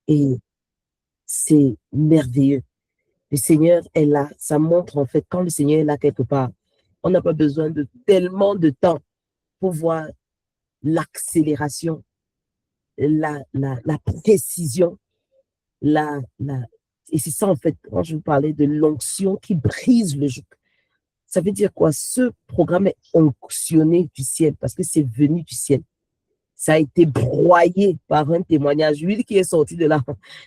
Et c'est merveilleux. Le Seigneur est là. Ça montre en fait quand le Seigneur est là quelque part, on n'a pas besoin de tellement de temps pour voir l'accélération, la précision, et c'est ça en fait, quand je vous parlais de l'onction qui brise le joug. Ça veut dire quoi? Ce programme est onctionné du ciel parce que c'est venu du ciel. Ça a été broyé par un témoignage. L'huile qui est sortie de là,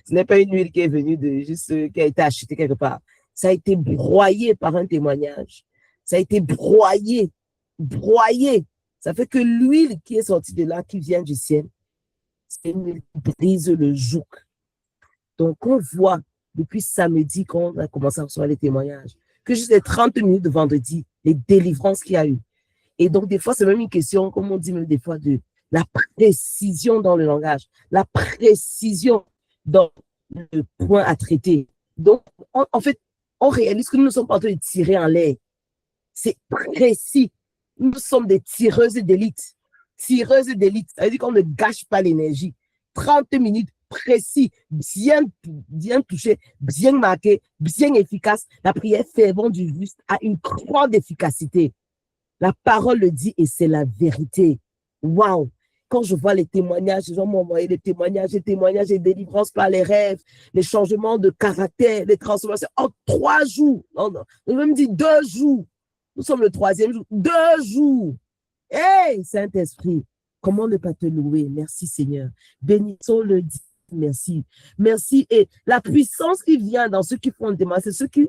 ce n'est pas une huile qui est venue de juste, qui a été achetée quelque part. Ça a été broyé par un témoignage. Ça a été broyé, broyé. Ça fait que l'huile qui est sortie de là, qui vient du ciel, c'est une huile qui brise le joug. Donc, on voit depuis samedi, quand on a commencé à recevoir les témoignages, que juste les 30 minutes de vendredi, les délivrances qu'il y a eu. Et donc, des fois, c'est même une question, comme on dit même des fois, de la précision dans le langage, la précision dans le point à traiter. Donc, en fait, on réalise que nous ne sommes pas en train de tirer en l'air. C'est précis. Nous sommes des tireuses d'élite. Tireuses d'élite. Ça veut dire qu'on ne gâche pas l'énergie. 30 minutes précis, bien touché, bien marqué, bien efficace. La prière fervente du juste a une grande efficacité. La parole le dit et c'est la vérité. Waouh! Quand je vois les témoignages, les gens m'ont envoyé des témoignages, et délivrances par les rêves, les changements de caractère, les transformations en 3 jours. Non, non, on même dit 2 jours. Nous sommes le 3e jour. 2 jours. Hey, Saint-Esprit, comment ne pas te louer? Merci Seigneur. Bénissons le Dieu. Merci. Merci. Et la puissance qui vient dans ceux qui font le témoignage, c'est ceux qui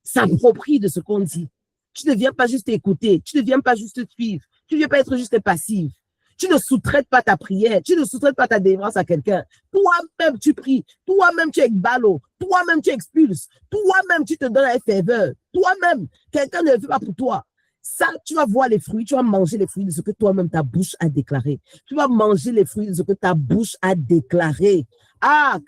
s'approprient de ce qu'on dit. Tu ne viens pas juste écouter, tu ne viens pas juste suivre, tu ne viens pas être juste passif. Tu ne sous-traites pas ta prière, tu ne sous-traites pas ta délivrance à quelqu'un. Toi-même, tu pries, toi-même, tu exballes, toi-même, tu expulses, toi-même, tu te donnes un faveur, toi-même, quelqu'un ne le fait pas pour toi. Ça, tu vas voir les fruits, tu vas manger les fruits de ce que toi-même ta bouche a déclaré. Tu vas manger les fruits de ce que ta bouche a déclaré. Ah,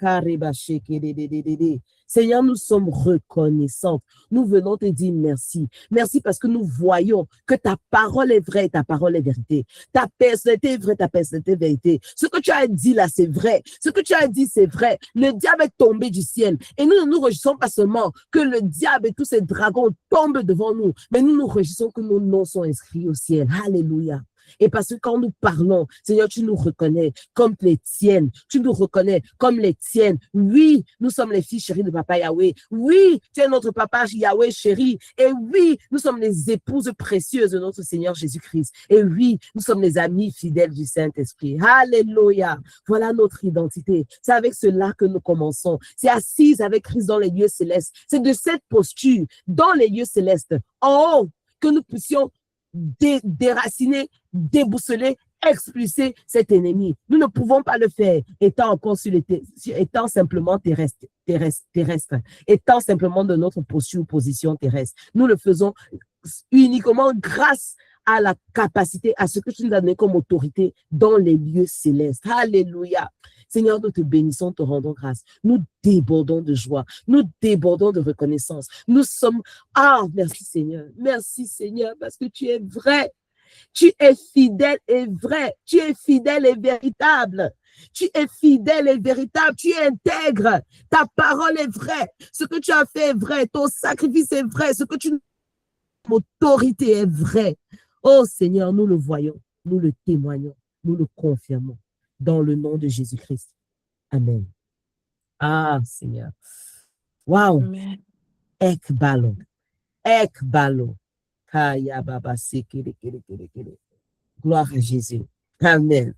Seigneur, nous sommes reconnaissants. Nous venons te dire merci. Merci parce que nous voyons que ta parole est vraie, ta parole est vérité. Ta personnalité est vraie, ta personnalité est vérité. Ce que tu as dit là, c'est vrai. Ce que tu as dit, c'est vrai. Le diable est tombé du ciel. Et nous ne nous réjouissons pas seulement que le diable et tous ses dragons tombent devant nous, mais nous nous réjouissons que nos noms sont inscrits au ciel. Alléluia. Et parce que quand nous parlons, Seigneur, tu nous reconnais comme les tiennes. Tu nous reconnais comme les tiennes. Oui, nous sommes les filles chéries de Papa Yahweh. Oui, tu es notre Papa Yahweh chéri. Et oui, nous sommes les épouses précieuses de notre Seigneur Jésus-Christ. Et oui, nous sommes les amis fidèles du Saint-Esprit. Alléluia. Voilà notre identité. C'est avec cela que nous commençons. C'est assise avec Christ dans les lieux célestes. C'est de cette posture dans les lieux célestes, en haut, que nous puissions déraciner, déboussoler, expulser cet ennemi. Nous ne pouvons pas le faire étant encore étant simplement terrestre, étant simplement de notre position terrestre. Nous le faisons uniquement grâce à la capacité, à ce que tu nous as donné comme autorité dans les lieux célestes. Alléluia. Seigneur, nous te bénissons, te rendons grâce. Nous débordons de joie. Nous débordons de reconnaissance. Nous sommes... Ah, merci Seigneur, parce que tu es vrai. Tu es fidèle et vrai. Tu es fidèle et véritable. Tu es fidèle et véritable. Tu es intègre. Ta parole est vraie. Ce que tu as fait est vrai. Ton sacrifice est vrai. Ce que tu... Autorité est vraie. Oh Seigneur, nous le voyons. Nous le témoignons. Nous le confirmons. Dans le nom de Jésus-Christ. Amen. Ah, Seigneur. Waouh. Ekbalo. Ekbalo. Kaya baba sekele. Gloire à Jésus. Amen.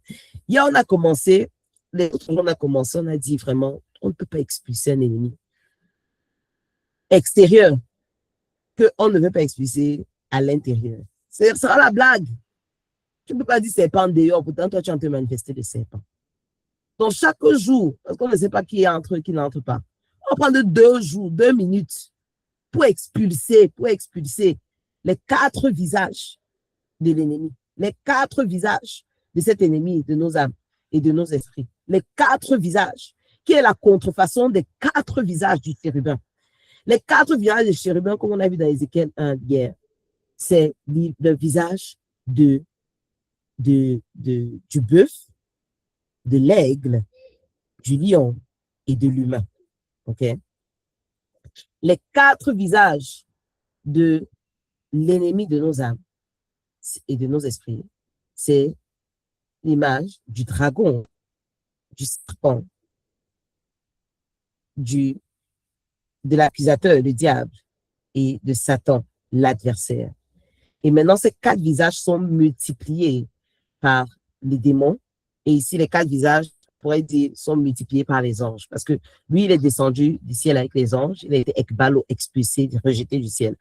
Hier, on a commencé, on a dit vraiment, on ne peut pas expulser un ennemi extérieur qu'on ne veut pas expulser à l'intérieur. Ce sera la blague. Tu ne peux pas dire serpent dehors, pourtant toi tu es en train de manifester le serpent. Donc chaque jour, parce qu'on ne sait pas qui entre, qui n'entre pas, on va prendre 2 jours, 2 minutes pour expulser les 4 visages de l'ennemi, les 4 visages de cet ennemi, de nos âmes et de nos esprits. Les 4 visages, qui est la contrefaçon des 4 visages du chérubin. Les 4 visages du chérubin, comme on a vu dans Ézéchiel 1 hier, c'est le visage du bœuf, de l'aigle, du lion et de l'humain. OK? Les 4 visages de l'ennemi de nos âmes et de nos esprits, c'est l'image du dragon, du serpent, de l'accusateur, le diable, et de Satan, l'adversaire. Et maintenant, ces 4 visages sont multipliés par les démons. Et ici, les 4 visages, on pourrait dire, sont multipliés par les anges. Parce que lui, il est descendu du ciel avec les anges. Il a été ekbalo, expulsé, rejeté du ciel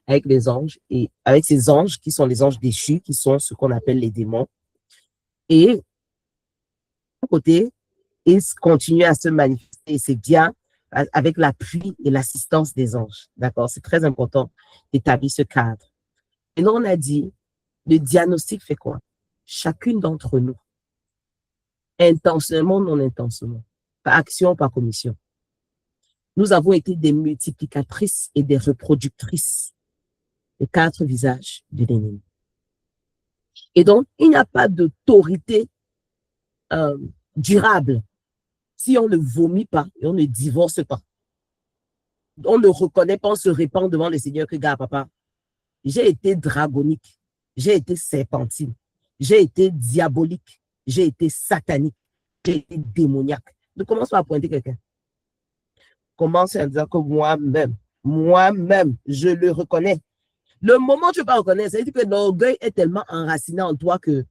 avec les anges. Et avec ces anges, qui sont les anges déchus, qui sont ce qu'on appelle les démons. Et, à côté, ils continuent à se manifester. C'est bien avec l'appui et l'assistance des anges. D'accord? C'est très important d'établir ce cadre. Et là, on a dit, le diagnostic fait quoi? Chacune d'entre nous, intentionnellement, non intentionnellement, par action, par commission, nous avons été des multiplicatrices et des reproductrices des 4 visages de l'ennemi. Et donc, il n'y a pas d'autorité durable si on ne vomit pas et on ne divorce pas. On ne reconnaît pas, on se répand devant le Seigneur que, gars, papa, j'ai été dragonique, j'ai été serpentine, j'ai été diabolique, j'ai été satanique, j'ai été démoniaque. Ne commence pas à pointer quelqu'un. Commence à dire que moi-même, je le reconnais. Le moment où tu ne peux pas reconnaître, ça veut dire que l'orgueil est tellement enraciné en toi que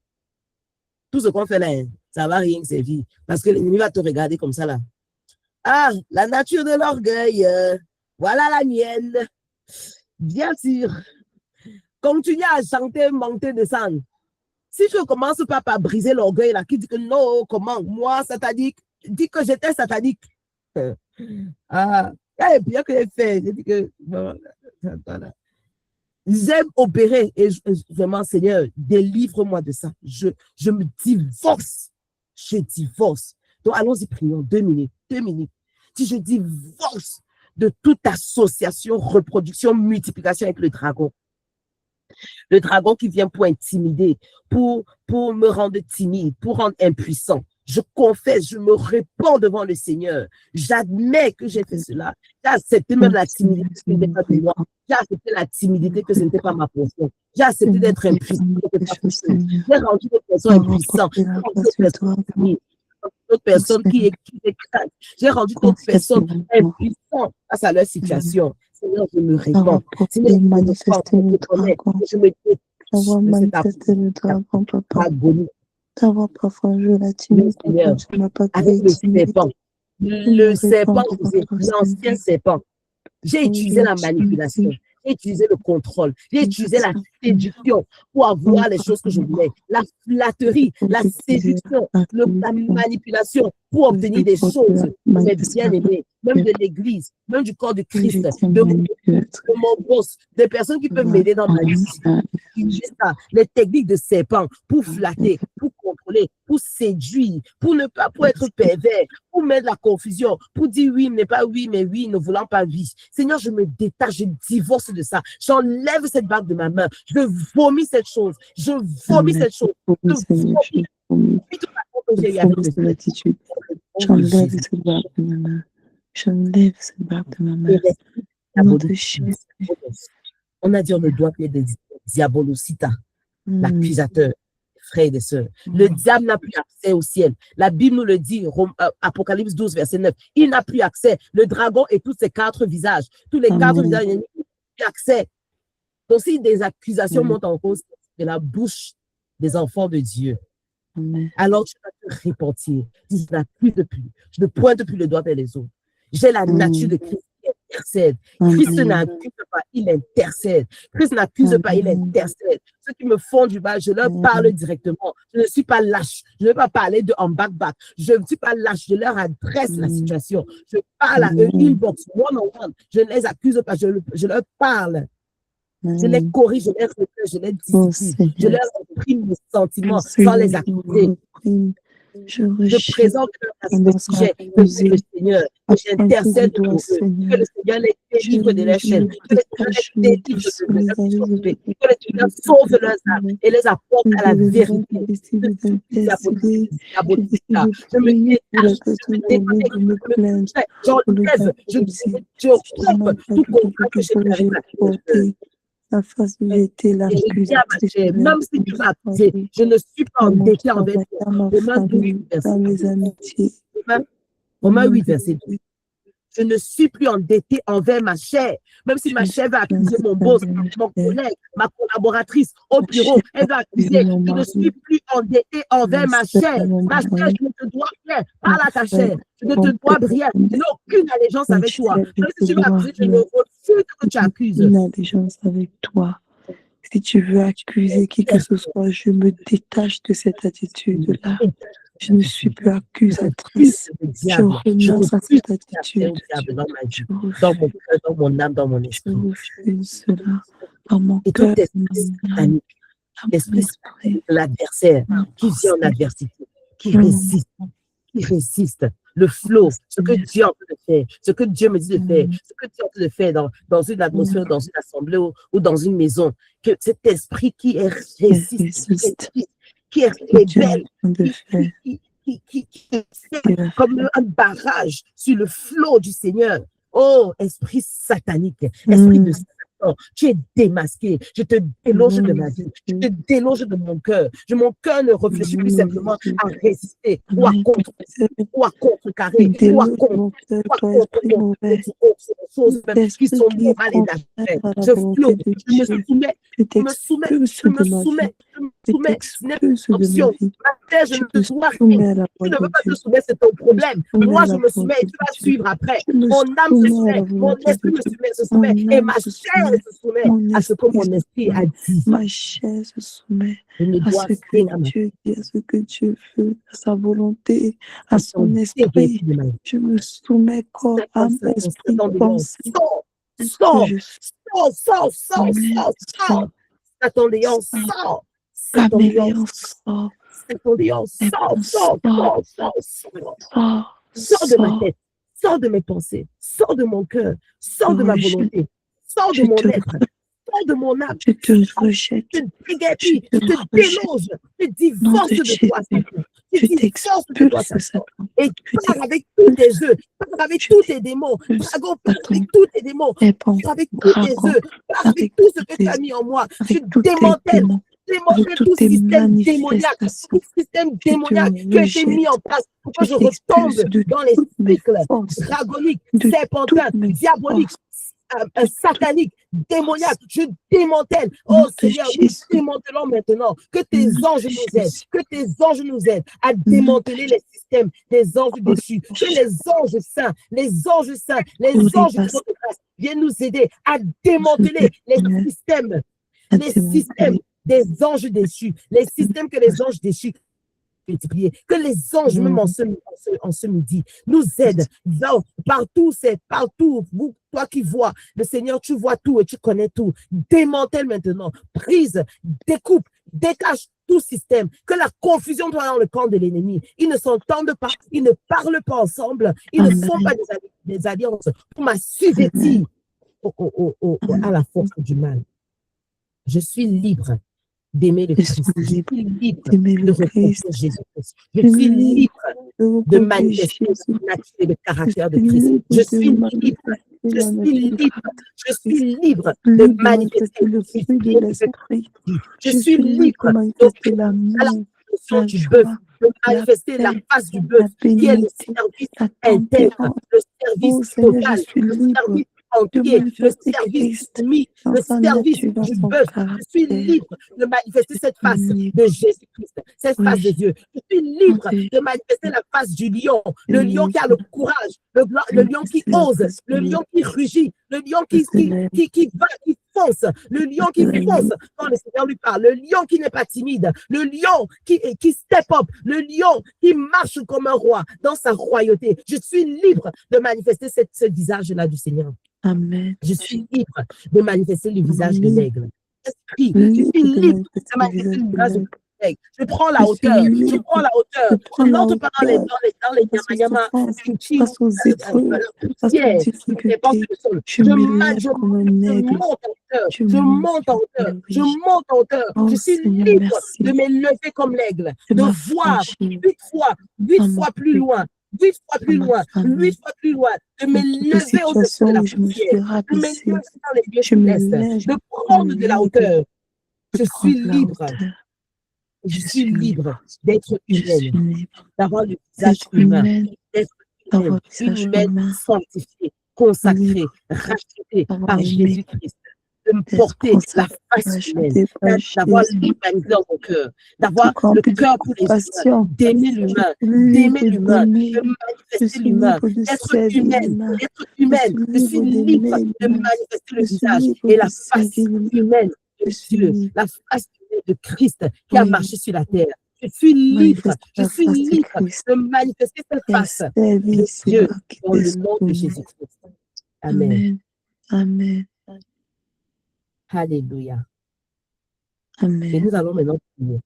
tout ce qu'on fait là, ça ne va rien servir. Parce que l'ennemi va te regarder comme ça là. Ah, la nature de l'orgueil, voilà la mienne. Bien sûr. Continue à chanter, monter, descendre. Si je commence pas par briser l'orgueil là, qui dit que non, comment, moi, satanique, dit que j'étais satanique. Ah, bien que j'ai fait, j'ai dit que j'aime opérer et vraiment, Seigneur, délivre-moi de ça. Je me divorce. Je divorce. Donc, allons-y, prions. 2 minutes. 2 minutes. Si je divorce de toute association, reproduction, multiplication avec le dragon. Le dragon qui vient pour intimider, pour me rendre timide, pour rendre impuissant. Je confesse, je me répands devant le Seigneur. J'admets que j'ai fait cela. J'ai accepté même la timidité que ce n'était pas de moi. J'ai accepté la timidité que ce n'était pas ma portion. J'ai accepté d'être impuissant. J'ai rendu des personnes impuissantes. D'autres personnes qui éclatent. J'ai rendu d'autres personnes impuissantes face à leur situation. Seigneur, je me répands. Seigneur, je me manifester le dragon, papa. D'avoir parfois joué la timide, Seigneur, avec le serpent, l'ancien serpent. J'ai utilisé la manipulation, j'ai utilisé le contrôle, j'ai utilisé la séduction pour avoir les choses que je voulais, la flatterie, la séduction, la manipulation pour obtenir des choses, mes bien-aimés, même de l'Église, même du corps de Christ, de mon boss, des personnes qui peuvent m'aider dans ma vie. Les techniques de serpent pour flatter, pour contrôler, pour séduire, pour ne pas pour être pervers, pour mettre la confusion, pour dire oui, mais pas oui, mais oui, ne voulant pas oui. Seigneur, je me détache, je divorce de ça. J'enlève cette bague de ma main. Je vomis cette chose. Je vomis cette chose. Je vomis toute l'attitude. J'enlève cette bague de ma main. J'enlève cette bague de ma main. On a dit on ne doit plus être des diabolocita, l'accusateur, frères et sœurs. Le diable n'a plus accès au ciel. La Bible nous le dit, Apocalypse 12, verset 9. Il n'a plus accès. Le dragon et tous ses 4 visages, tous les 4 visages, il n'a plus accès. Donc, si des accusations montent en cause de la bouche des enfants de Dieu, alors tu vas te repentir. Je ne pointe plus le doigt vers les autres. J'ai la nature de Christ. Intercède. Christ n'accuse pas, il intercède. Christ n'accuse pas, il intercède. Ceux qui me font du mal, je leur parle directement. Je ne suis pas lâche. Je ne vais pas parler en back-back. Je ne suis pas lâche. Je leur adresse la situation. Je parle à eux, inbox, one-on-one. Je ne les accuse pas, je leur parle. Je les corrige, je les reprends, je les discipline. Je leur exprime mes sentiments sans les accuser. Je Je rejette présente à ce tendance à sujet accuser, le Seigneur, à et pointer du j'intercède doigt, pour eux, que Seigneur. le Seigneur les Je, délivre de leurs je chaînes, me que le Seigneur détache, je les me délivre de leurs désolidarise activités, avec que le le Seigneur peuple sauve de leurs âmes Seigneur. et les apporte Je à la décide vérité. Je d'intercéder, je diabolique décide là. de Je me prier pour détache, les je me personnes connues, déconnecte, de me je me plaindre soustrais, pour le j'enlève, baptême. je Je rompe demande tout pardon pour contrat que quelque j'ai fois fait où j'ai avec la porté la face où j'ai été et bien, ma l'accusatrice chère, envers même si tu mes m'as accusé, familles, je ne suis pas dans mon endetté envers travail, toi. dans ma Romains 12, famille, verset dans mes 12. amitiés. Au Romains nom 8, de verset 12. Jésus, Je ne suis plus endetté envers ma chair. Même si je ma ne suis chair va plus accuser mon endetté boss, envers ma mon chair. collègue, ma collaboratrice au Ma bureau, chair elle va accuse accuser. mon Je ne mari, suis plus endetté envers ma ma soeur, chair. mon Ma chair, mari, je ne te dois rien. mon Parle à ta frère, chair. Je ne te mon dois père, rien. Je n'ai aucune allégeance ma avec toi. chair, je Même te si tu veux dois accuser, je ne rien. refuse que tu accuses. Une allégeance avec toi. Si tu veux accuser qui que ce soit, je me détache de cette attitude-là. Je ne suis plus accusatrice. Je renonce à cette attitude. Dans ma Je vie, dans mon refuse, cœur, dans mon âme, dans mon je esprit. refuse cela dans mon Et tout cœur, dans esprit mon âme, satanique, dans mon esprit esprit, de l'adversaire dans mon qui vient en pensée. adversité, qui résiste le flot, ce que Dieu est en train de faire, ce que Dieu me dit de faire, ce que Dieu est en train de faire dans une atmosphère, dans une assemblée ou dans une maison, que cet esprit qui est résiste, qui est rebelle, qui est comme un barrage sur le flot du Seigneur. Oh, esprit satanique, esprit de Satan, tu es démasqué. Je te déloge de ma vie, je te déloge de mon cœur. Mon cœur ne réfléchit plus simplement à résister ou à contrecarrer ou à choses qui sont morales et naturelles. Je flotte, je me soumets, je me soumets. Ce n'est pas une option. Ma tête, je ne te dois rien. Tu ne veux pas te soumettre, c'est ton problème. Moi, je me soumets et tu vas suivre après. Mon âme se soumet, mon esprit se soumet, et ma chair se soumet à ce que mon esprit a dit. Ma chair se soumet à ce que Dieu dit, à ce que Dieu veut, à sa volonté, à son esprit. Je me soumets corps, âme, esprit, pensée. Sors. Satan, sors. Sors de ma tête, sors de mes pensées, sors de mon cœur, sors de ma volonté, sors de mon être, sors de mon âme. Je te rejette. Je te déloge, je divorce de toi, Satan. Je t'expulse, Satan. Et pars avec tous tes œufs, pars avec tous tes démons, pars avec tous tes démons, pars avec tous tes œufs, pars avec tout ce que tu as mis en moi. Je démantèle tout système démoniaque, qui a été mis en place pour que je retombe dans les cycles dragoniques, serpentins, diaboliques, satanique, démoniaque, je démantèle. Oh Seigneur, nous démantelons maintenant. Que tes anges nous aident à démanteler les systèmes des anges déchus. Que les anges saints de notre grâce viennent nous aider à démanteler les systèmes des anges déchus, les systèmes que les anges déchus. Que les anges, même en ce midi, nous aident. Partout, toi qui vois, le Seigneur, tu vois tout et tu connais tout. Démantèle maintenant, brise, découpe, détache tout système. Que la confusion soit dans le camp de l'ennemi. Ils ne s'entendent pas, ils ne parlent pas ensemble, ils ne font pas des alliances pour m'assujettir à la force du mal. Je suis libre d'aimer le Christ. Je suis libre de reconnaître Jésus-Christ. Je suis libre de manifester la nature et le caractère de Christ. Je suis libre de manifester le fruit de l'esprit. Je suis libre du bœuf, de manifester la face du bœuf, qui est le service intègre, le service total, le service entier, le service mis, le service du bœuf. Je suis libre de manifester cette face de Jésus-Christ, cette face de Dieu. Je suis libre de manifester la face du lion, le lion qui a le courage, le lion qui ose, le lion qui rugit, le lion qui fonce, le lion qui fonce quand le Seigneur lui parle, le lion qui n'est pas timide, le lion qui step up, le lion qui marche comme un roi dans sa royauté. Je suis libre de manifester ce visage-là du Seigneur. Amen. Je suis libre de manifester le visage de l'aigle. Je suis libre de manifester le visage de collègues. Je prends la Je suis hauteur. Je libre. prends la hauteur. Je Je prends la n'entre pas dans les hauteur face aux yamayama, souffrances, je face aux épreuves, la face aux poussière qui dépend sur difficultés. le sol. Je Je m'élève comme un aigle. monte en hauteur. Je Je monte monte en sur hauteur. tes Je riches. monte en hauteur. Oh Je suis Seigneur, libre de merci m'élever comme l'aigle, de de voir m'affranchir 8 dans mon fois plus couple, loin, 8 fois dans plus ma loin, 8 famille, fois plus loin, de dans toute m'élever au-dessus de situation la où je me poussière, suis de m'élever rabaissée. dans les lieux Je me célestes, lève, de je prends prendre de la l'aigle, hauteur. je Je prends suis de la libre. hauteur. Je Je suis suis libre libre. d'être Je suis humaine, libre. d'avoir le visage D'être humain, humaine, d'être d'avoir un une visage humaine humain, sanctifiée, consacrée, libre, rachetée d'avoir par aimé, Jésus-Christ, de me d'être porter la consacré, face humaine, racheté par d'avoir Jésus, l'humanité dans mon cœur, tout d'avoir le rempli de cœur pour les humains, compassion. d'aimer Je suis l'humain, libre d'aimer. de Je manifester suis l'humain, libre de d'être servir humaine, l'humain. d'être Je humaine. suis Je suis libre libre d'aimer de l'humain. manifester le Je suis visage libre et de la face servir l'humain. humaine de Je suis Dieu, libre. la face humaine de Christ qui a Oui, marché sur la terre. Je suis libre, manifeste la face de Christ. de manifester cette Et à face de servir Dieu qui dans le nom de t'exprime. Jésus-Christ. Amen. Amen. Amen. Alléluia. Et Amen. nous allons maintenant prier. Nous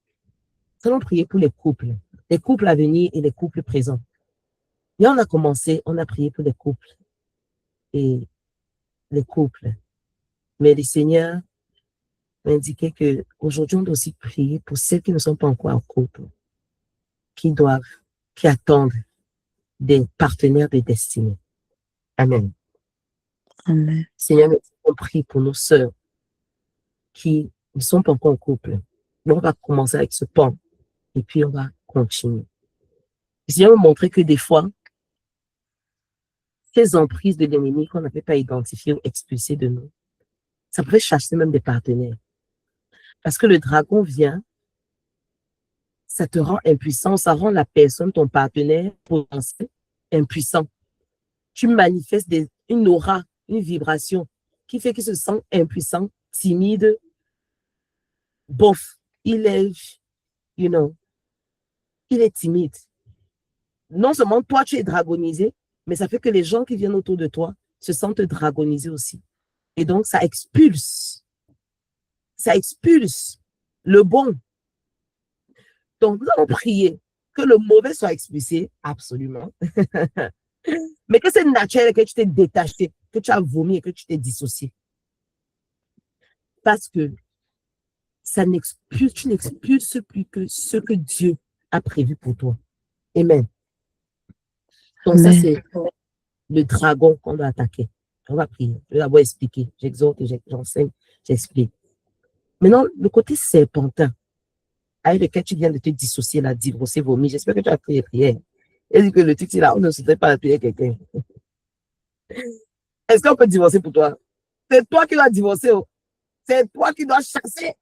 allons prier pour les couples à venir et les couples présents. Et on a commencé, on a prié pour les couples et les couples. Mais le Seigneur m'a indiqué qu'aujourd'hui, on doit aussi prier pour celles qui ne sont pas encore en couple, qui attendent des partenaires de destinée. Amen. Amen. Seigneur, on prie pour nos sœurs qui ne sont pas encore en couple. Mais on va commencer avec ce pan et puis on va continuer. Le Seigneur m'a montré que des fois, ces emprises de l'ennemi qu'on n'avait pas identifiées ou expulsées de nous, ça pouvait chasser même des partenaires. Parce que le dragon vient, ça te rend impuissant, ça rend la personne, ton partenaire potentiel, impuissant. Tu manifestes une aura, une vibration qui fait qu'il se sent impuissant, timide, bof. Il est, il est timide. Non seulement toi, tu es dragonisé, mais ça fait que les gens qui viennent autour de toi se sentent dragonisés aussi. Et donc, ça expulse le bon. Donc, nous allons prier que le mauvais soit expulsé, absolument. Mais que c'est naturel que tu t'es détaché, que tu as vomi et que tu t'es dissocié. Parce que tu n'expulses plus que ce que Dieu a prévu pour toi. Amen. Donc, Amen. ça, c'est le dragon qu'on doit attaquer. On va prier. Je vais d'abord expliquer. J'exhorte, j'enseigne, j'explique. Maintenant, le côté serpentin, avec lequel tu viens de te dissocier, là, divorcer, vomir, j'espère que tu as prié prière. Et dit que le titre, là, on ne se fait pas appeler quelqu'un. Est-ce qu'on peut divorcer pour toi? C'est toi qui dois divorcer. Oh. C'est toi qui dois chasser.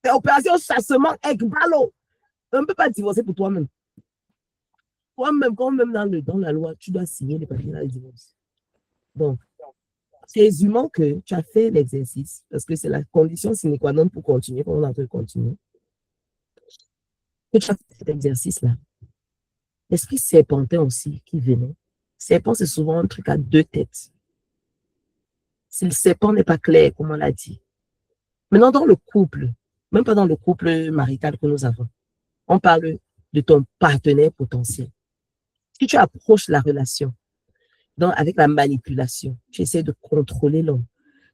C'est opération chassement avec ballot. On ne peut pas divorcer pour toi-même. Toi-même, quand même dans la loi, tu dois signer les papiers de divorce. Donc, c'est humain que tu as fait l'exercice, parce que c'est la condition sine qua non pour continuer, quand on a fait continuer. Que tu as fait cet exercice-là. L'esprit serpentin aussi qui venait. Serpent, c'est souvent un truc à deux têtes. Si le serpent n'est pas clair, comme on l'a dit. Maintenant, dans le couple, même pas dans le couple marital que nous avons, on parle de ton partenaire potentiel. Si tu approches la relation avec la manipulation, tu essaies de contrôler l'homme,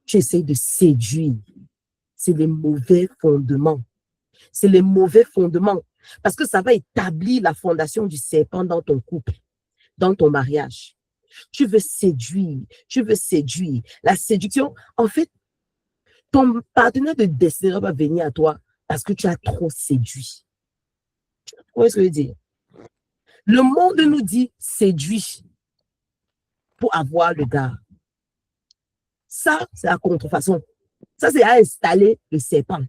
tu essaies de séduire, c'est les mauvais fondements. C'est les mauvais fondements. Parce que ça va établir la fondation du serpent dans ton couple, dans ton mariage. Tu veux séduire, tu veux séduire. La séduction, en fait, ton partenaire de destin va venir à toi parce que tu as trop séduit. Vous voyez ce que je veux dire? Le monde nous dit séduit pour avoir le gars. Ça, c'est la contrefaçon. Ça, c'est à installer le serpent.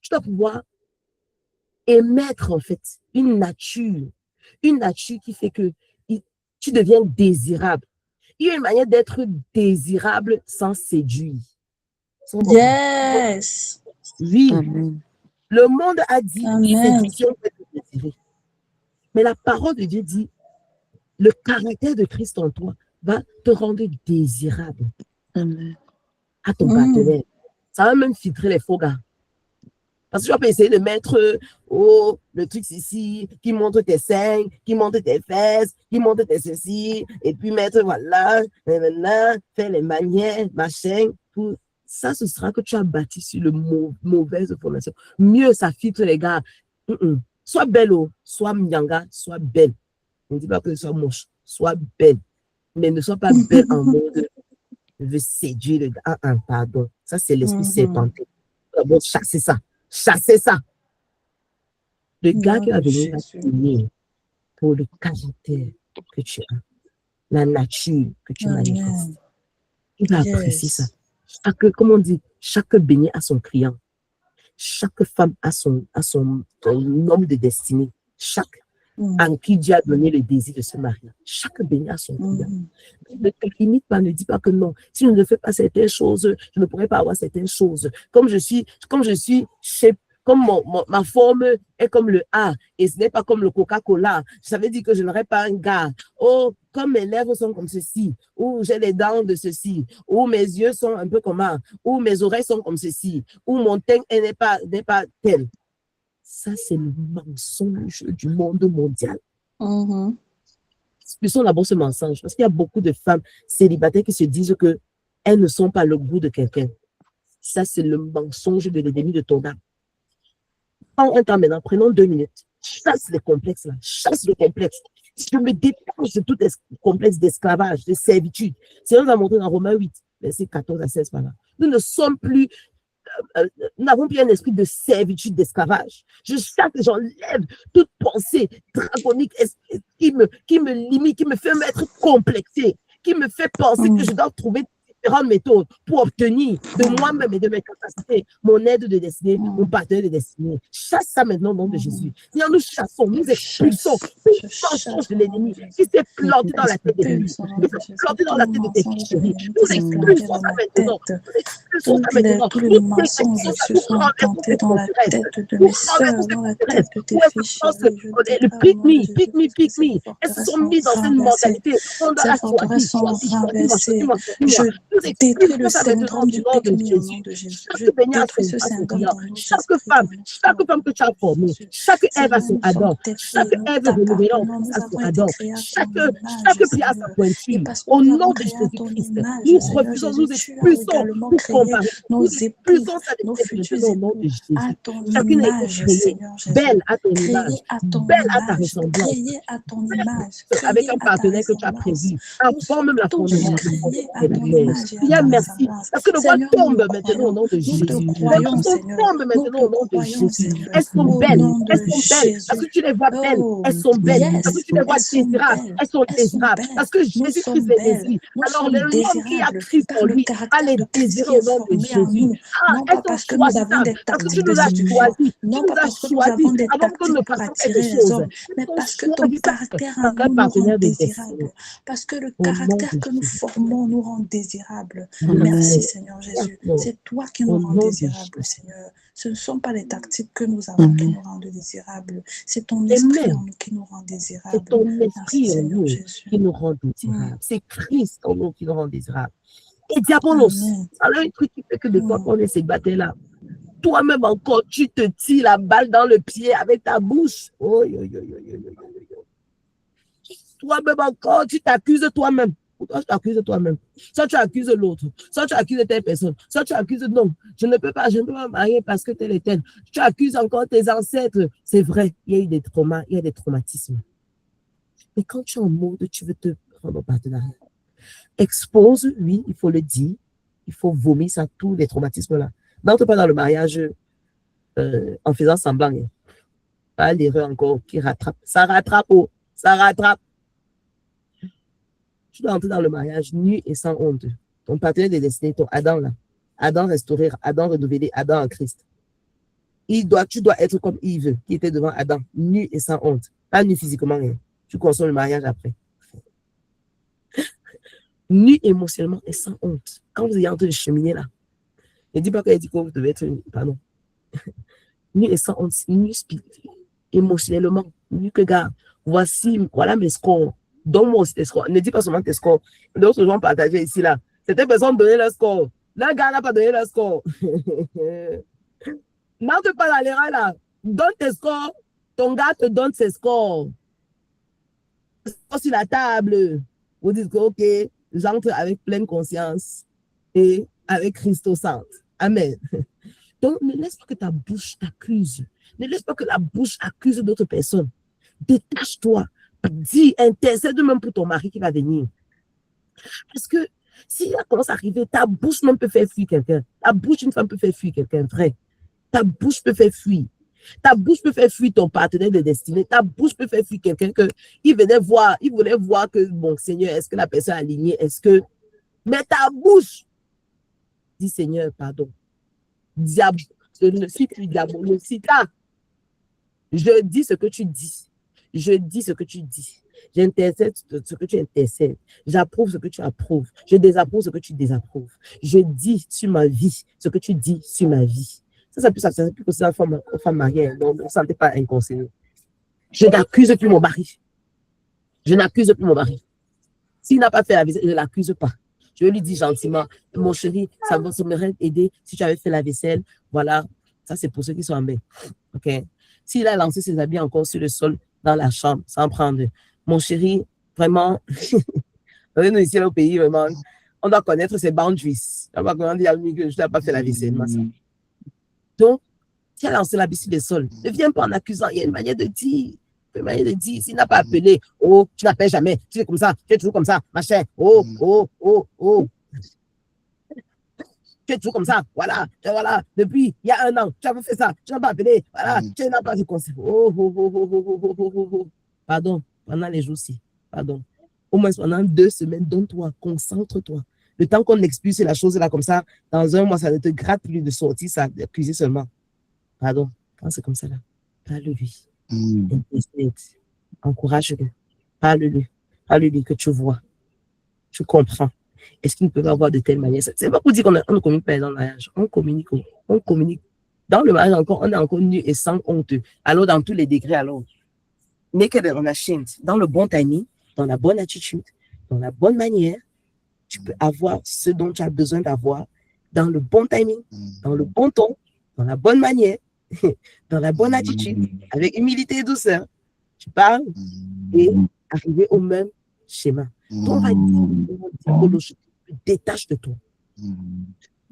Tu dois pouvoir émettre, en fait, une nature qui fait que tu deviens désirable. Il y a une manière d'être désirable sans séduire. Yes. Oui. Amen. Le monde a dit Amen. séduction peut te désirer. Mais la parole de Dieu dit le caractère de Christ en toi va te rendre désirable Amen. à ton partenaire. Ça va même filtrer les faux gars. Parce que tu vas pas essayer de mettre oh, le truc ici, qui montre tes seins, qui montre tes fesses, qui montre tes ceci, et puis mettre, voilà, maintenant, faire les manières, machin, tout. Ça, ce sera que tu as bâti sur le mauvaise fondation. Mieux, ça filtre les gars. Sois belle, sois myanga, sois belle. On ne dit pas que ce soit moche, sois belle. Mais ne sois pas belle en mode je veux séduire le gars. Pardon. Ça, c'est l'esprit serpenté. Bon, chassez ça. Chassez ça. Le gars qui va venir t'aimer pour le caractère que tu as, la nature que tu manifestes, il va apprécier ça. Comme on dit, chaque beignet a son client. Chaque femme a son homme de destinée. Chaque en qui Dieu a donné le désir de se marier. Chaque beignet a son client. Ne te limite pas, ne dis pas que non. Si je ne fais pas certaines choses, je ne pourrais pas avoir certaines choses. Comme ma forme est comme le A et ce n'est pas comme le Coca-Cola. Ça veut dire que je n'aurai pas un gars. Oh, comme mes lèvres sont comme ceci, ou j'ai les dents de ceci, ou mes yeux sont un peu comme ça, ou mes oreilles sont comme ceci, ou mon teint n'est pas tel. Ça, c'est le mensonge du monde mondial. Expulsons d'abord ce mensonge, parce qu'il y a beaucoup de femmes célibataires qui se disent qu'elles ne sont pas le goût de quelqu'un. Ça, c'est le mensonge de l'ennemi de ton âme. Prends un temps maintenant, prenons 2 minutes. Chasse les complexes là, chasse le complexe. Je me détache de tout complexe d'esclavage, de servitude. C'est ce qu'on a montré dans Romains 8, versets 14 à 16 par là. Nous ne sommes plus nous n'avons plus un esprit de servitude, d'esclavage. Je chasse, j'enlève toute pensée draconique qui me limite, qui me fait être complexé, qui me fait penser que je dois trouver différentes méthodes pour obtenir de moi-même et de mes capacités mon aide de destinée, mon partenaire de destinée. Chasse ça maintenant au nom de Jésus. Seigneur, nous chassons, nous expulsons tout mensonge de l'ennemi qui s'est planté dans la tête de l'ennemi, qui s'est planté dans la tête de tes chéris. Nous expulsons ça maintenant. Tous les mensonges se sont plantés dans la tête de mes soeurs, dans la tête de tes filles. Le pick me. Elles se sont mises dans une mentalité. Ces forteresses sont renversées. Je détruis le syndrome du pick me au nom de Jésus. Je détruis ce syndrome dans nos chaque femme que tu as formée, chaque Ève a son Adam, chaque Ève renouvelante a son Adam, chaque pierre a sa pointure. Au nom de Jésus-Christ, nous refusons, nous expulsons, nous comparons, nous expulsons nos futurs époux à ton chacune image, Seigneur Jésus. Belle à ton image, belle à ta ressemblance, créée à ton image, avec un partenaire que tu as prévu, informe même la fondation. Seigneur, merci, parce que le voile tombe maintenant au nom de Jésus. Les voix tombent maintenant au nom de Jésus. Elles sont belles, parce que tu les vois belles, elles sont belles, parce que tu les vois désirables, elles sont désirables, parce que Jésus-Christ les désire. Alors l'homme qui a Christ en lui a les désirs au nom de Jésus. Non pas parce que nous avons des tactiques de séduction, non pas parce que nous avons des tactiques pour attirer les hommes, mais parce que ton caractère en nous nous rend désirable, parce que le caractère que nous formons nous rend désirable. Merci Seigneur Jésus, c'est toi qui nous rends désirables Seigneur. Ce ne sont pas les tactiques que nous avons qui nous rendent désirables, c'est ton esprit en nous qui nous rend désirables. C'est ton esprit en nous qui nous rend désirables. C'est Christ en nous qui nous rend désirables. Et diabolos, ça a un truc qui fait que des fois qu'on est célibataire là, toi-même encore, tu te tires la balle dans le pied avec ta bouche. Toi-même encore, tu t'accuses toi-même. Pourquoi tu t'accuses toi-même? Soit tu accuses l'autre, soit tu accuses telle personne, soit tu accuses non, je ne peux pas me marier parce que tel et tel. Tu accuses encore tes ancêtres. C'est vrai, il y a eu des traumas, il y a des traumatismes. Mais quand tu es en mode, tu veux te prendre au partenariat. Expose, oui, il faut le dire. Il faut vomir ça, tous les traumatismes-là. N'entre pas dans le mariage en faisant semblant. Pas l'erreur encore qui rattrape. Ça rattrape, ça rattrape. Tu dois entrer dans le mariage nu et sans honte. Ton partenaire de destinée, ton Adam là. Adam restauré, Adam renouvelé, Adam en Christ. Tu dois être comme Yves qui était devant Adam, nu et sans honte. Pas nu physiquement. Hein. Tu consommes le mariage après. Nu émotionnellement et sans honte. Quand vous êtes en train de cheminer là, ne dis pas qu'elle dit que vous devez être pardon. Nu et sans honte, nu émotionnellement, nu que gars, voilà mes scores. Donne-moi aussi tes scores. Ne dis pas seulement tes scores. D'autres gens partageaient ici là. Certaines personnes donnaient leur score. Le gars n'a pas donné leur score. N'entre pas dans l'erreur là. Donne tes scores. Ton gars te donne ses scores. Sur la table. Vous dites que, ok, j'entre avec pleine conscience et avec Christ au centre. Amen. Donc, ne laisse pas que ta bouche t'accuse. Ne laisse pas que la bouche accuse d'autres personnes. Détache-toi. Dis, intercède même pour ton mari qui va venir. Parce que si ça commence à arriver, ta bouche même peut faire fuir quelqu'un. Ta bouche d'une femme peut faire fuir quelqu'un, vrai. Ta bouche peut faire fuir. Ta bouche peut faire fuir ton partenaire de destinée. Ta bouche peut faire fuir quelqu'un que il voulait voir que, bon, Seigneur, est-ce que la personne est alignée? Est-ce que... Mais ta bouche, dis, Seigneur, pardon. Diable, je ne suis plus diabolicita. Je dis ce que tu dis. Je dis ce que tu dis. J'intercède ce que tu intercèdes. J'approuve ce que tu approuves. Je désapprouve ce que tu désapprouves. Je dis sur ma vie ce que tu dis sur ma vie. Ça plus que ça, femme mariée. Donc, ne vous sentez pas inconseillé. Je n'accuse plus mon mari. Je n'accuse plus mon mari. S'il n'a pas fait la vaisselle, je ne l'accuse pas. Je lui dis gentiment, mon chéri, ça m'aurait aidé si tu avais fait la vaisselle. Voilà, ça c'est pour ceux qui sont en bain. Ok. S'il a lancé ses habits encore sur le sol dans la chambre, sans prendre, mon chéri, vraiment, nous ici au pays, vraiment, on doit connaître ses boundaries. On va dire que je n'ai pas fait la vaisselle. Donc, si elle a lancé l'habit sur le sol, ne viens pas en accusant. Il y a une manière de dire. S'il n'a pas appelé, oh, tu n'appelles jamais, tu es comme ça, tu es toujours comme ça, machin, oh. Tu es toujours comme ça, voilà, depuis il y a 1 an, tu as fait ça, tu n'as pas appelé, voilà, tu n'as pas dit conseil. Pardon, pendant les jours-ci, pardon. Au moins pendant 2 semaines, donne-toi, concentre-toi. Le temps qu'on expulse la chose là comme ça, dans 1 mois, ça ne te gratte plus de sortir, ça, d'accuser seulement. Pardon, quand c'est comme ça là, parle-lui. Encourage-le. Parle-lui que tu vois. Tu comprends. Est-ce qu'il ne peut pas avoir de telle manière? C'est pas pour dire qu'on ne communique pas dans le mariage. On communique. Dans le mariage, encore, on est encore nu et sans honte. Alors, dans tous les degrés, alors. Naked and unashamed. Dans le bon timing, dans la bonne attitude, dans la bonne manière, tu peux avoir ce dont tu as besoin d'avoir dans le bon timing, dans le bon ton, dans la bonne manière, dans la bonne attitude, avec humilité et douceur. Tu parles et arriver au même schéma. Donc, on va dire, tu te détaches de toi.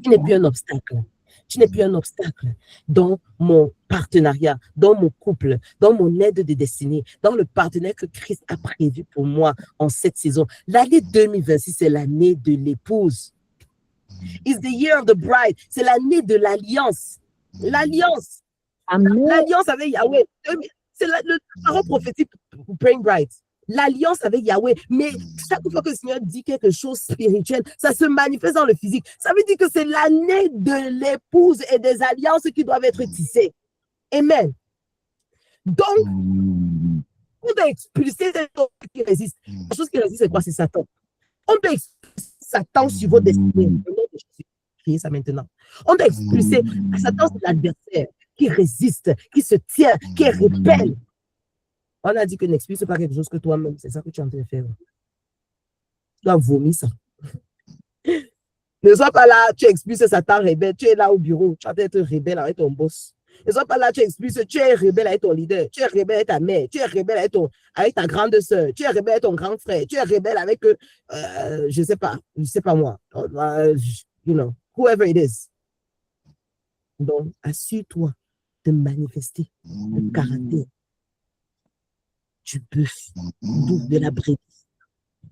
Tu n'es plus un obstacle. Tu n'es plus un obstacle dans mon partenariat, dans mon couple, dans mon aide de destinée, dans le partenaire que Christ a prévu pour moi en cette saison. L'année 2026, c'est l'année de l'épouse. It's the year of the bride. C'est l'année de l'alliance. L'alliance. L'alliance avec Yahweh. C'est le parole prophétique pour Praying Bride. L'alliance avec Yahweh. Mais chaque fois que le Seigneur dit quelque chose spirituel, ça se manifeste dans le physique. Ça veut dire que c'est l'année de l'épouse et des alliances qui doivent être tissées. Amen. Donc, on doit expulser cette chose qui résiste. La chose qui résiste, c'est quoi? C'est Satan. On doit expulser Satan sur vos destinées. Criez ça maintenant. On doit expulser Satan, c'est l'adversaire qui résiste, qui se tient, qui est rebelle. On a dit que n'expulse pas quelque chose que toi-même, c'est ça que tu es en train de faire. Tu dois vomir ça. Ne sois pas là, tu expulses Satan rebelle, tu es là au bureau, tu es en train d'être rebelle avec ton boss. Ne sois pas là, tu expulses, tu es rebelle avec ton leader, tu es rebelle avec ta mère, tu es rebelle avec ta grande soeur, tu es rebelle avec ton grand frère, tu es rebelle avec, je sais pas moi, you know, whoever it is. Donc, assure-toi de manifester le caractère du bœuf, de la brebis,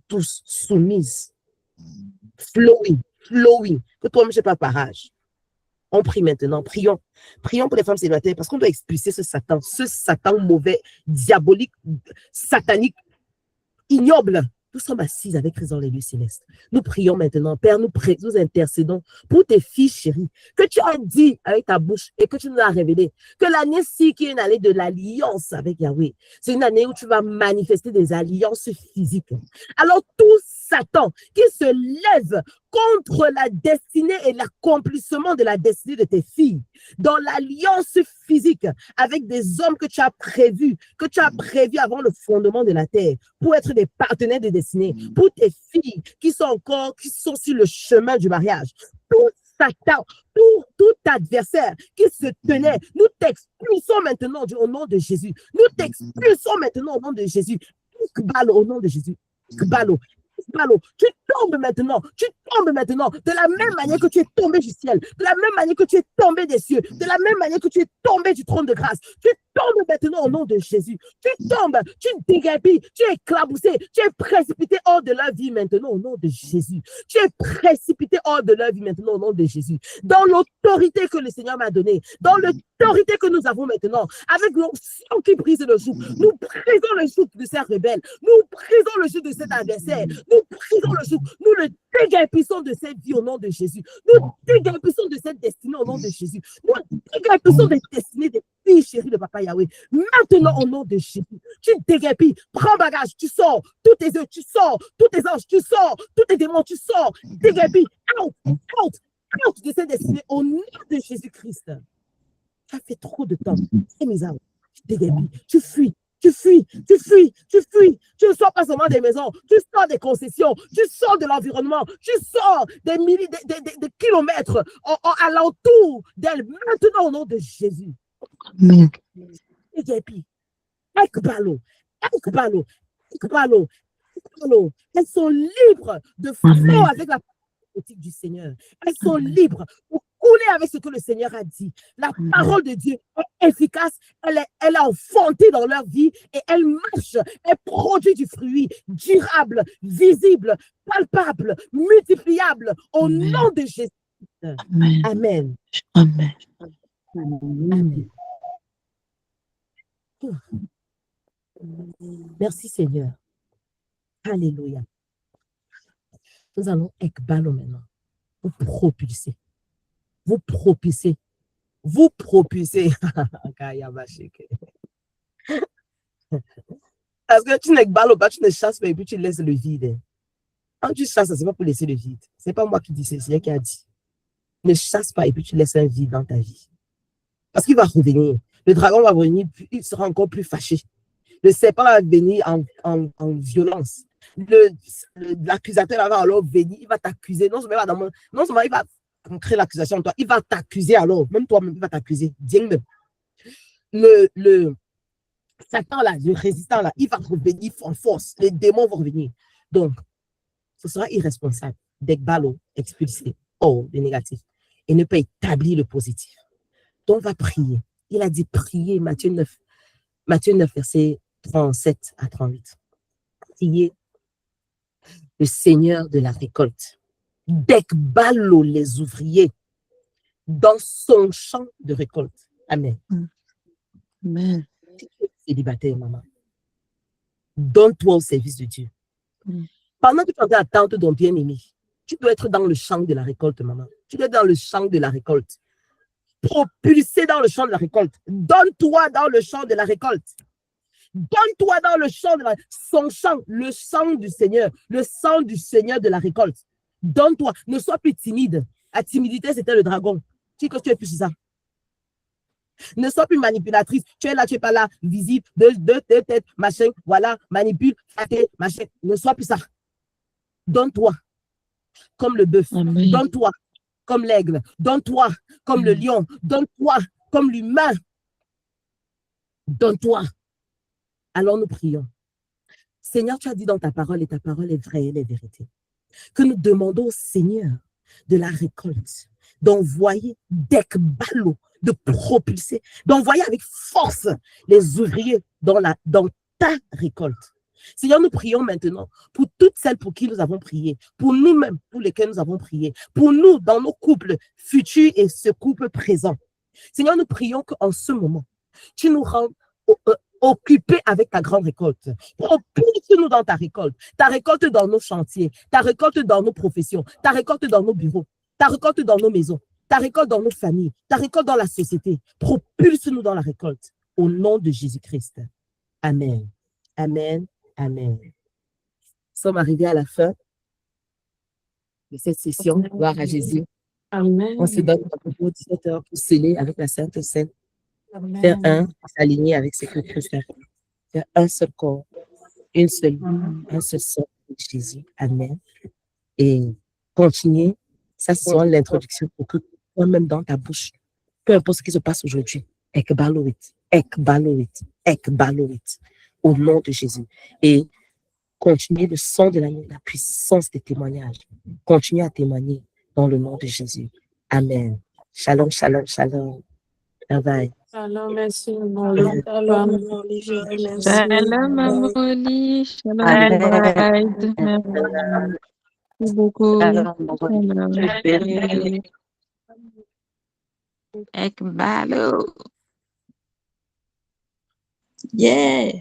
douce, soumise, flowing, que toi-même, je sais pas, parage. On prie maintenant, prions pour les femmes célibataires parce qu'on doit expulser ce Satan mauvais, diabolique, satanique, ignoble. Nous sommes assis avec Christ dans les lieux célestes. Nous prions maintenant, Père, nous intercédons pour tes filles chéries, que tu as dit avec ta bouche et que tu nous as révélé, que l'année-ci qui est une année de l'alliance avec Yahweh, c'est une année où tu vas manifester des alliances physiques. Alors tout Satan qui se lève contre la destinée et l'accomplissement de la destinée de tes filles, dans l'alliance physique avec des hommes que tu as prévus avant le fondement de la terre, pour être des partenaires de destinée, pour tes filles qui sont sur le chemin du mariage. Tout Satan, tout adversaire qui se tenait, nous t'expulsons maintenant au nom de Jésus. Nous t'expulsons maintenant au nom de Jésus. Ikbalo, au nom de Jésus. Ikbalo. Ikbalo. Tu tombes maintenant de la même manière que tu es tombé du ciel, de la même manière que tu es tombé des cieux, de la même manière que tu es tombé du trône de grâce. Tu tombes maintenant au nom de Jésus. Tu tombes, tu déguerpis, tu es éclaboussé, tu es précipité hors de la vie maintenant au nom de Jésus. Tu es précipité hors de la vie maintenant au nom de Jésus. Dans l'autorité que le Seigneur m'a donnée, dans l'autorité que nous avons maintenant, avec l'onction qui brise le joug, nous brisons le joug de ces rebelles, nous brisons le joug de cet adversaire, nous brisons le joug, nous le déguerpissons de cette vie au nom de Jésus, nous déguerpissons de cette destinée au nom de Jésus, nous déguerpissons des destinées des filles chéries de Papa Yahweh. Maintenant au nom de Jésus, tu déguerpis, prends bagage, tu sors, tous tes œufs, tu sors, tous tes anges, tu sors, tous tes démons, tu sors, déguerpis, out de cette destinée au nom de Jésus-Christ. Ça fait trop de temps, c'est misérable, tu déguerpis, tu fuis. Tu ne sors pas seulement des maisons, tu sors des concessions, tu sors de l'environnement, tu sors des milliers de kilomètres à l'entour d'elle, maintenant au nom de Jésus. Amen. Ekbalo. Elles sont libres de flot avec la politique du Seigneur. Elles sont libres pour couler avec ce que le Seigneur a dit. La parole de Dieu est efficace, elle est enfantée dans leur vie et elle marche, elle produit du fruit durable, visible, palpable, multipliable au nom de Jésus. Amen. Amen. Amen. Amen. Merci Seigneur. Alléluia. Nous allons ekbalo maintenant. Vous propulser. Vous propulser. Vous propulser. Parce que tu n'ekbalo pas, tu ne chasses pas et puis tu laisses le vide. Quand tu chasses, ce n'est pas pour laisser le vide. Ce n'est pas moi qui dis, c'est le Seigneur qui a dit. Ne chasse pas et puis tu laisses un vide dans ta vie. Parce qu'il va revenir. Le dragon va revenir, il sera encore plus fâché. Le serpent va venir en violence. L'accusateur va alors venir, il va t'accuser. Non seulement il va créer l'accusation en toi, il va t'accuser alors. Même toi-même, il va t'accuser. Le Satan là, le résistant là, il va revenir en force. Les démons vont revenir. Donc, ce sera irresponsable d'être ballot, expulsé, hors du négatif, et ne pas établir le positif. Donc, on va prier. Il a dit prier, Matthieu 9, versets 37 à 38. Priez le Seigneur de la récolte. Dekbalo les ouvriers dans son champ de récolte. Amen. Amen. Célibataire, maman. Donne-toi au service de Dieu. Pendant que tu es en train d'attendre ton bien-aimé, tu dois être dans le champ de la récolte, maman. Tu dois être dans le champ de la récolte. Propulsé dans le champ de la récolte. Donne-toi dans le champ de la récolte. Donne-toi dans le champ de son champ, le sang du Seigneur, le sang du Seigneur de la récolte. Donne-toi, ne sois plus timide. La timidité, c'était le dragon. Tu dis que tu es plus ça. Ne sois plus manipulatrice. Tu es là, tu n'es pas là, visible, deux têtes, machin, voilà, manipule, fâté, machin. Ne sois plus ça. Donne-toi comme le bœuf. Donne-toi comme l'aigle. Donne-toi comme le lion. Donne-toi comme l'humain. Donne-toi. Alors nous prions. Seigneur, tu as dit dans ta parole, et ta parole est vraie, elle est vérité, que nous demandons au Seigneur de la récolte, d'envoyer d'ekbalo, de propulser, d'envoyer avec force les ouvriers dans ta récolte. Seigneur, nous prions maintenant pour toutes celles pour qui nous avons prié, pour nous-mêmes, pour lesquels nous avons prié, pour nous, dans nos couples futurs et ce couple présent. Seigneur, nous prions qu'en ce moment, tu nous rends occupés avec ta grande récolte. Propulse-nous dans ta récolte dans nos chantiers, ta récolte dans nos professions, ta récolte dans nos bureaux, ta récolte dans nos maisons, ta récolte dans nos familles, ta récolte dans la société. Propulse-nous dans la récolte. Au nom de Jésus-Christ. Amen. Amen. Amen. Nous sommes arrivés à la fin de cette session. Gloire à Jésus. Amen. On se donne à propos 17 heures pour sceller avec la Sainte Seine. Faire s'aligner avec ce que Christ a fait. Faire un seul corps, un seul sang de Jésus. Amen. Et continuer Ça, c'est sera l'introduction pour que toi-même dans ta bouche, peu importe ce qui se passe aujourd'hui, ekbalorit, ekbalorit, ekbalorit, au nom de Jésus. Et continuez le son de l'amour, la puissance des témoignages. Continuez à témoigner dans le nom de Jésus. Amen. Shalom, shalom, shalom. Bye bye. Alors, merci, mon Shalom, maman Olivia, merci. Shalom, Maman Oli. Shalom, Bride. Merci beaucoup. Shalom. Ekbalo. Yeah.